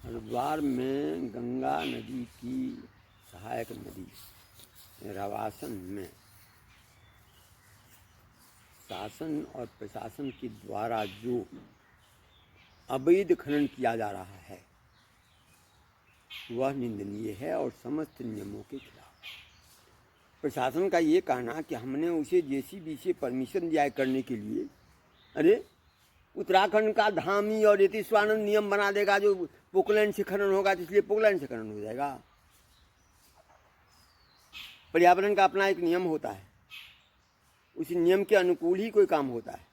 हरिद्वार में गंगा नदी की सहायक नदी रवासन में शासन और प्रशासन के द्वारा जो अवैध खनन किया जा रहा है वह निंदनीय है और समस्त नियमों के खिलाफ। प्रशासन का ये कहना कि हमने उसे जेसीबी से परमिशन दिया है करने के लिए, अरे उत्तराखंड का धामी और यतीश्वरानंद नियम बना देगा जो पोकलैंड से खनन होगा, तो इसलिए पोकलैंड से खनन हो जाएगा। पर्यावरण का अपना एक नियम होता है, उस नियम के अनुकूल ही कोई काम होता है।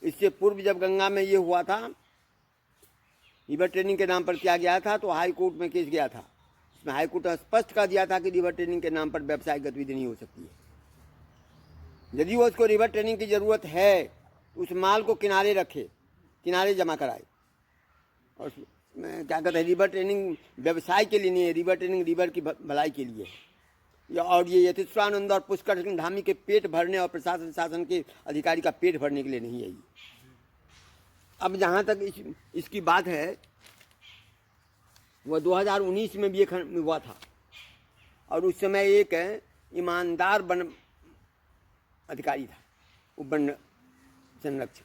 इससे पूर्व जब गंगा में ये हुआ था, रिवर ट्रेनिंग के नाम पर किया गया था, तो हाई कोर्ट में केस गया था। इसमें हाई कोर्ट ने स्पष्ट कर दिया था कि रिवर ट्रेनिंग के नाम पर व्यावसायिक गतिविधि नहीं हो सकती है। यदि वो उसको रिवर ट्रेनिंग की ज़रूरत है, उस माल को किनारे रखे, किनारे जमा कराए। और क्या कहते हैं, रिवर ट्रेनिंग व्यवसाय के लिए नहीं है, रिवर ट्रेनिंग रिवर की भलाई के लिए है। और ये यतीश्वरानंद और पुष्कर सिंह धामी के पेट भरने और प्रशासन शासन के अधिकारी का पेट भरने के लिए नहीं है। अब जहाँ तक इसकी बात है, वह 2019 में भी एक हुआ था और उस समय एक ईमानदार वन अधिकारी था, वो वन संरक्षक,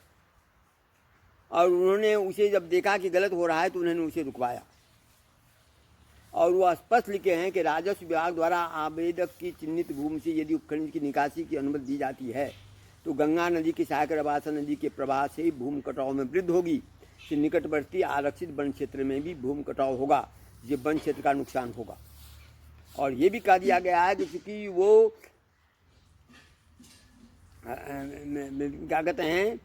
और उन्होंने उसे जब देखा कि गलत हो रहा है तो उन्होंने उसे रुकवाया। और वो स्पष्ट लिखे हैं कि राजस्व विभाग द्वारा आवेदक की चिन्हित भूमि से यदि उपखनिज की निकासी की अनुमति दी जाती है तो गंगा नदी की सहायक रवासन नदी के प्रवाह से ही भूमि कटाव में वृद्धि होगी। इससे निकटवर्ती आरक्षित वन क्षेत्र में भी भूमि कटाव होगा, जिससे वन क्षेत्र का नुकसान होगा। और ये भी कह दिया गया है कि चूँकि वो क्या कहते हैं,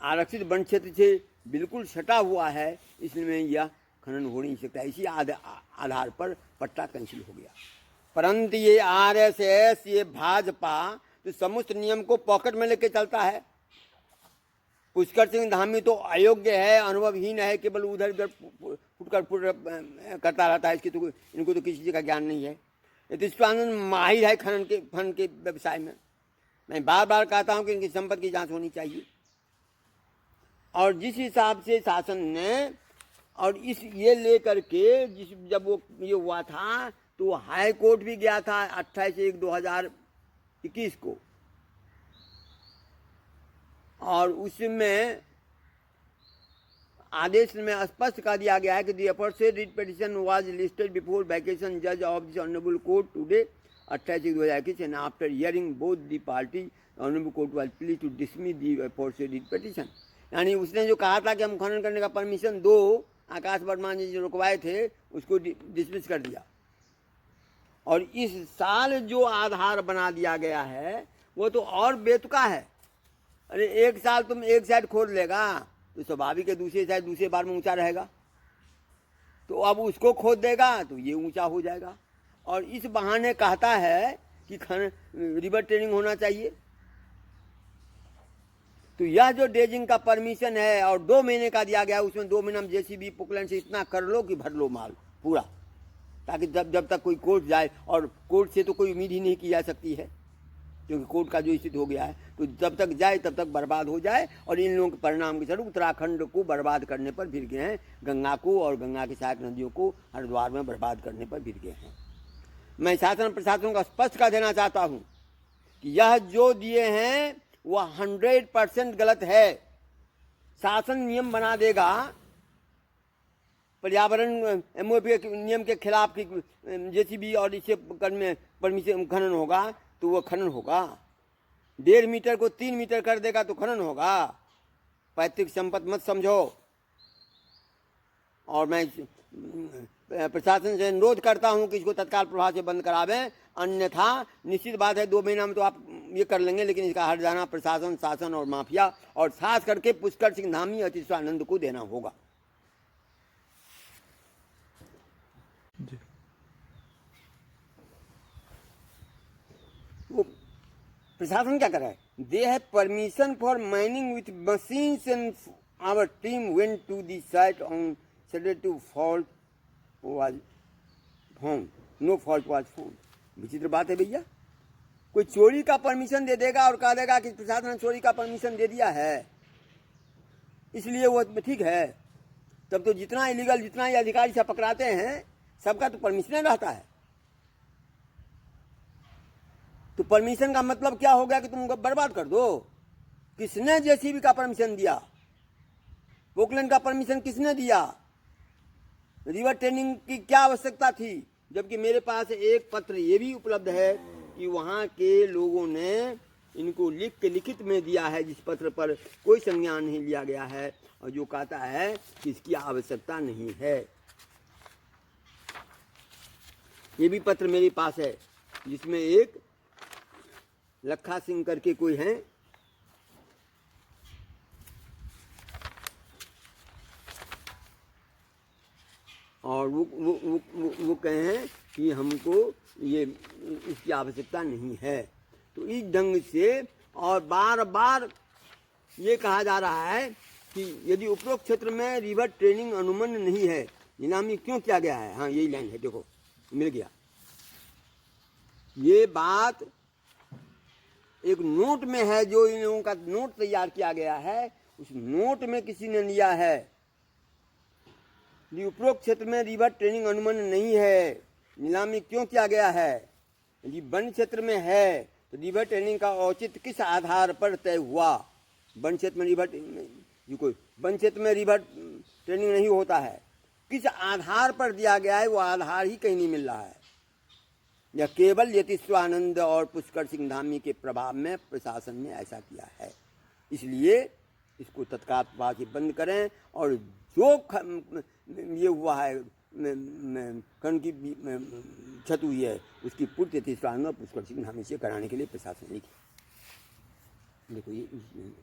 आरक्षित वन क्षेत्र से बिल्कुल सटा हुआ है, इसलिए यह खनन हो नहीं सकता। इसी आधार पर पट्टा कैंसिल हो गया। परंतु ये आरएसएस, ये भाजपा तो समस्त नियम को पॉकेट में लेके चलता है। पुष्कर सिंह धामी तो अयोग्य है, अनुभवहीन है, केवल उधर उधर फुटकर करता रहता है। इनको तो किसी चीज़ का ज्ञान नहीं है। यतीश्वरानंद माहिर है खनन के व्यवसाय में। मैं बार बार कहता हूँ कि इनकी संपत्ति की जांच होनी चाहिए। और जिस हिसाब से शासन ने और इस ये लेकर के जब वो ये हुआ था तो हाई कोर्ट भी गया था 28/1/2021 को, और उसमें आदेश में स्पष्ट कर दिया गया है कि the aforesaid writ petition was listed before vacation जज of this honourable court today 28/1/2021 and after hearing both the party honourable court was please to dismiss the aforesaid writ petition. यानी उसने जो कहा था कि हम खनन करने का परमिशन दो, आकाश वर्मा जी जो रुकवाए थे उसको डिसमिस कर दिया। और इस साल जो आधार बना दिया गया है वो तो और बेतुका है। अरे एक साल तुम एक साइड खोद लेगा तो स्वाभाविक है दूसरे साइड दूसरे बार में ऊंचा रहेगा, तो अब उसको खोद देगा तो ये ऊंचा हो जाएगा। और इस बहाने कहता है कि रिवर ट्रेनिंग होना चाहिए। तो यह जो ड्रेजिंग का परमिशन है और 2 महीने का दिया गया, उसमें 2 महीना में जेसीबी पोकलैंड से इतना कर लो कि भर लो माल पूरा, ताकि जब तक कोई कोर्ट जाए, और कोर्ट से तो कोई उम्मीद ही नहीं की जा सकती है क्योंकि कोर्ट का जो स्थिति हो गया है, तो जब तक जाए तब तक बर्बाद हो जाए। और इन लोगों के परिणाम के स्वरूप उत्तराखंड को बर्बाद करने पर फिर गए हैं, गंगा को और गंगा की सहायक नदियों को हरिद्वार में बर्बाद करने पर फिर गए हैं। मैं शासन प्रशासन को स्पष्ट कर देना चाहता हूँ कि यह जो दिए हैं वह 100% गलत है। शासन नियम बना देगा पर्यावरण एमओपी नियम के खिलाफ की जेसीबी और इससे परमिशन खनन होगा तो वो खनन होगा। 1.5 मीटर को 3 मीटर कर देगा तो खनन होगा। पैतृक संपत्ति मत समझो। और मैं प्रशासन से अनुरोध करता हूं कि इसको तत्काल प्रभाव से बंद करावें, अन्यथा निश्चित बात है 2 महीना में तो आप ये कर लेंगे, लेकिन इसका हट जाना प्रशासन, शासन और माफिया और खास करके पुष्कर सिंह धामी यतीश्वरानंद को देना होगा। वो प्रशासन क्या कर रहा है? They have permission for mining with machines and our team went to the site on Saturday to fault was found, no fault was found. विचित्र बात है भैया। कोई चोरी का परमिशन दे देगा और कह देगा कि प्रशासन ने चोरी का परमिशन दे दिया है इसलिए वो ठीक है, तब तो जितना इलीगल जितना ही अधिकारी से पकड़ाते हैं सबका तो परमिशन रहता है। तो परमिशन का मतलब क्या हो गया कि तुम बर्बाद कर दो। किसने जेसीबी का परमिशन दिया? पोकलैंड का परमिशन किसने दिया? रिवर ट्रेनिंग की क्या आवश्यकता थी? जबकि मेरे पास एक पत्र ये भी उपलब्ध है कि वहाँ के लोगों ने इनको लिख के लिखित में दिया है, जिस पत्र पर कोई संज्ञान नहीं लिया गया है और जो कहता है कि इसकी आवश्यकता नहीं है। ये भी पत्र मेरे पास है जिसमें एक लखा सिंह करके कोई हैं, और वो कहे हैं कि हमको ये इसकी आवश्यकता नहीं है। तो इस ढंग से और बार बार ये कहा जा रहा है कि यदि उपरोक्त क्षेत्र में रिवर ट्रेनिंग अनुमन्य नहीं है, नीलामी क्यों किया गया है? हाँ, यही लाइन है, देखो मिल गया। ये बात एक नोट में है, जो इन लोगों का नोट तैयार किया गया है, उस नोट में किसी ने लिया है कि उपरोक्त क्षेत्र में रिवर ट्रेनिंग अनुमन्य नहीं है, नीलामी क्यों किया गया है। यदि वन क्षेत्र में है तो रिवर ट्रेनिंग का औचित्य किस आधार पर तय हुआ? वन क्षेत्र में रिवर ट्रेनिंग नहीं होता है, किस आधार पर दिया गया है? वो आधार ही कहीं नहीं मिल रहा है। यह केवल यतीश्वरानंद और पुष्कर सिंह धामी के प्रभाव में प्रशासन ने ऐसा किया है, इसलिए इसको तत्काल से बंद करें और जो ये हुआ है कर्ण की क्षति हुई है उसकी पूर्ति यतीश्वरानंद और पुष्कर सिंह धामी से कराने के लिए प्रशासन ने की। देखो ये